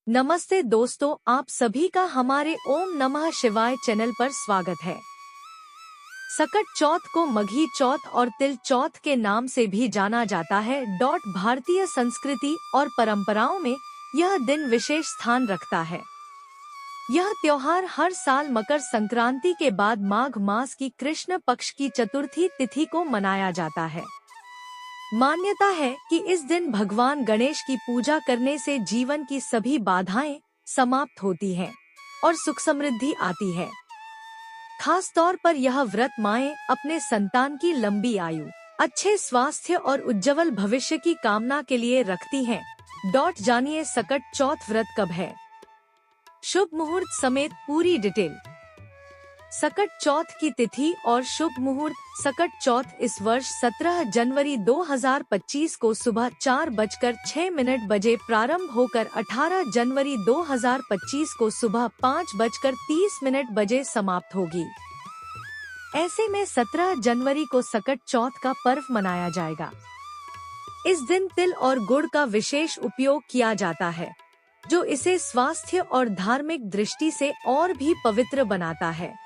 नमस्ते दोस्तों, आप सभी का हमारे ओम नमः शिवाय चैनल पर स्वागत है। सकट चौथ को मघी चौथ और तिल चौथ के नाम से भी जाना जाता है। भारतीय संस्कृति और परंपराओं में यह दिन विशेष स्थान रखता है। यह त्योहार हर साल मकर संक्रांति के बाद माघ मास की कृष्ण पक्ष की चतुर्थी तिथि को मनाया जाता है। मान्यता है कि इस दिन भगवान गणेश की पूजा करने से जीवन की सभी बाधाएं समाप्त होती हैं और सुख समृद्धि आती है। खास तौर पर यह व्रत माएं अपने संतान की लंबी आयु, अच्छे स्वास्थ्य और उज्जवल भविष्य की कामना के लिए रखती हैं। जानिए सकट चौथ व्रत कब है, शुभ मुहूर्त समेत पूरी डिटेल। सकट चौथ की तिथि और शुभ मुहूर्त। सकट चौथ इस वर्ष 17 जनवरी 2025 को सुबह 4:06 बजे प्रारंभ होकर 18 जनवरी 2025 को सुबह 5:30 बजे समाप्त होगी। ऐसे में 17 जनवरी को सकट चौथ का पर्व मनाया जाएगा। इस दिन तिल और गुड़ का विशेष उपयोग किया जाता है, जो इसे स्वास्थ्य और धार्मिक दृष्टि से और भी पवित्र बनाता है।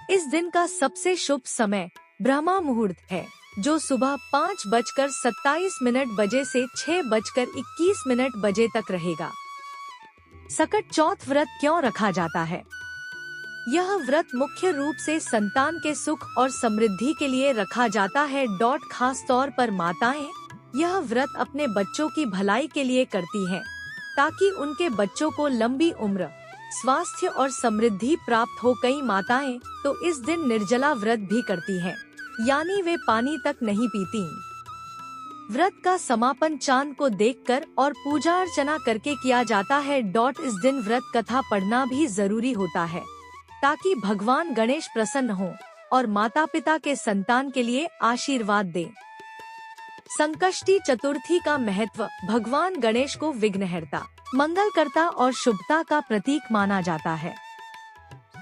इस दिन का सबसे शुभ समय ब्रह्मा मुहूर्त है, जो सुबह 5:27 बजे से 6:21 बजे तक रहेगा। सकट चौथ व्रत क्यों रखा जाता है? यह व्रत मुख्य रूप से संतान के सुख और समृद्धि के लिए रखा जाता है। खास तौर पर माताएं यह व्रत अपने बच्चों की भलाई के लिए करती हैं, ताकि उनके बच्चों को लंबी उम्र, स्वास्थ्य और समृद्धि प्राप्त हो। कई माताएं तो इस दिन निर्जला व्रत भी करती हैं, यानी वे पानी तक नहीं पीती। व्रत का समापन चांद को देखकर और पूजा अर्चना करके किया जाता है। इस दिन व्रत कथा पढ़ना भी जरूरी होता है, ताकि भगवान गणेश प्रसन्न हो और माता पिता के संतान के लिए आशीर्वाद दें। संकष्टी चतुर्थी का महत्व। भगवान गणेश को विघ्नहर्ता, मंगलकर्ता और शुभता का प्रतीक माना जाता है।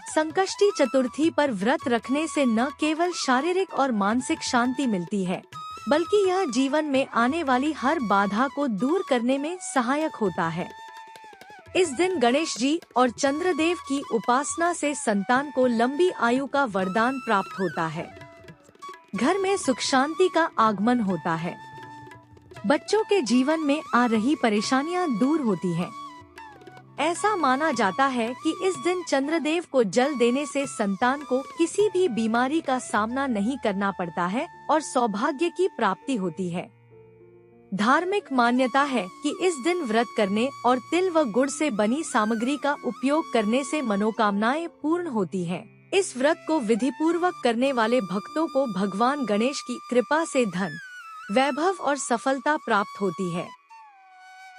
संकष्टी चतुर्थी पर व्रत रखने से न केवल शारीरिक और मानसिक शांति मिलती है, बल्कि यह जीवन में आने वाली हर बाधा को दूर करने में सहायक होता है। इस दिन गणेश जी और चंद्रदेव की उपासना से संतान को लंबी आयु का वरदान प्राप्त होता है। घर में सुख शांति का आगमन होता है। बच्चों के जीवन में आ रही परेशानियां दूर होती हैं। ऐसा माना जाता है कि इस दिन चंद्रदेव को जल देने से संतान को किसी भी बीमारी का सामना नहीं करना पड़ता है और सौभाग्य की प्राप्ति होती है। धार्मिक मान्यता है कि इस दिन व्रत करने और तिल व गुड़ से बनी सामग्री का उपयोग करने से मनोकामनाएं पूर्ण होती हैं। इस व्रत को विधि पूर्वक करने वाले भक्तों को भगवान गणेश की कृपा से धन, वैभव और सफलता प्राप्त होती है।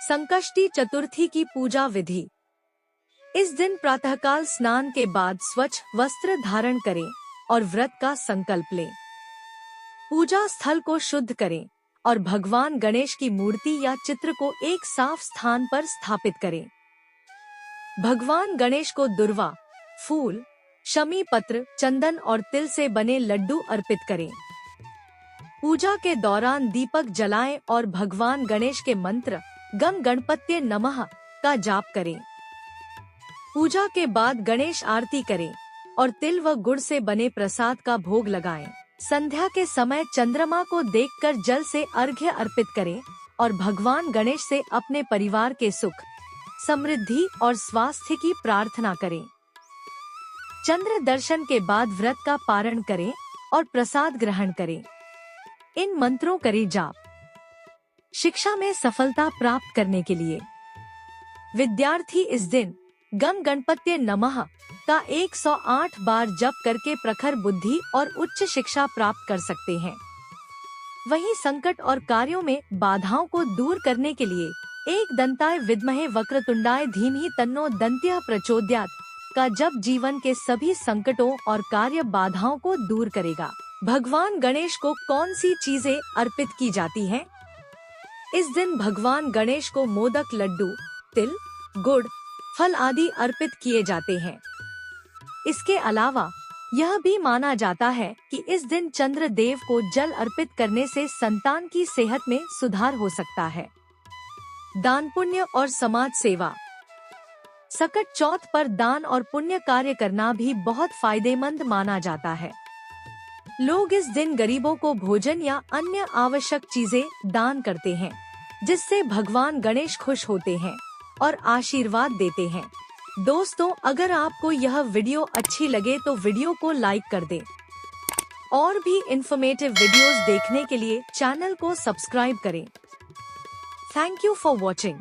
संकष्टी चतुर्थी की पूजा विधि। इस दिन प्रातःकाल स्नान के बाद स्वच्छ वस्त्र धारण करें और व्रत का संकल्प लें। पूजा स्थल को शुद्ध करें और भगवान गणेश की मूर्ति या चित्र को एक साफ स्थान पर स्थापित करें। भगवान गणेश को दुर्वा, फूल, शमी पत्र, चंदन और तिल से बने लड्डू अर्पित करें। पूजा के दौरान दीपक जलाएं और भगवान गणेश के मंत्र गम गणपत्ये नमः का जाप करें। पूजा के बाद गणेश आरती करें और तिल व गुड़ से बने प्रसाद का भोग लगाएं। संध्या के समय चंद्रमा को देखकर जल से अर्घ्य अर्पित करें और भगवान गणेश से अपने परिवार के सुख, समृद्धि और स्वास्थ्य की प्रार्थना करें। चंद्र दर्शन के बाद व्रत का पारण करें और प्रसाद ग्रहण करें। इन मंत्रों करें जाप। शिक्षा में सफलता प्राप्त करने के लिए विद्यार्थी इस दिन गम गणपत्ये नमः का 108 बार जप करके प्रखर बुद्धि और उच्च शिक्षा प्राप्त कर सकते हैं। वहीं संकट और कार्यों में बाधाओं को दूर करने के लिए एक दंताय विद्महे वक्रतुंडाय धीमहि तन्नो दंत्य प्रचोदयात् का जप जीवन के सभी संकटों और कार्य बाधाओं को दूर करेगा। भगवान गणेश को कौन सी चीजें अर्पित की जाती हैं? इस दिन भगवान गणेश को मोदक, लड्डू, तिल, गुड़, फल आदि अर्पित किए जाते हैं। इसके अलावा यह भी माना जाता है कि इस दिन चंद्र देव को जल अर्पित करने से संतान की सेहत में सुधार हो सकता है। दान पुण्य और समाज सेवा। सकट चौथ पर दान और पुण्य कार्य करना भी बहुत फायदेमंद माना जाता है। लोग इस दिन गरीबों को भोजन या अन्य आवश्यक चीजें दान करते हैं, जिससे भगवान गणेश खुश होते हैं और आशीर्वाद देते हैं। दोस्तों, अगर आपको यह वीडियो अच्छी लगे तो वीडियो को लाइक कर दें। और भी इंफॉर्मेटिव वीडियोस देखने के लिए चैनल को सब्सक्राइब करें। Thank you for watching.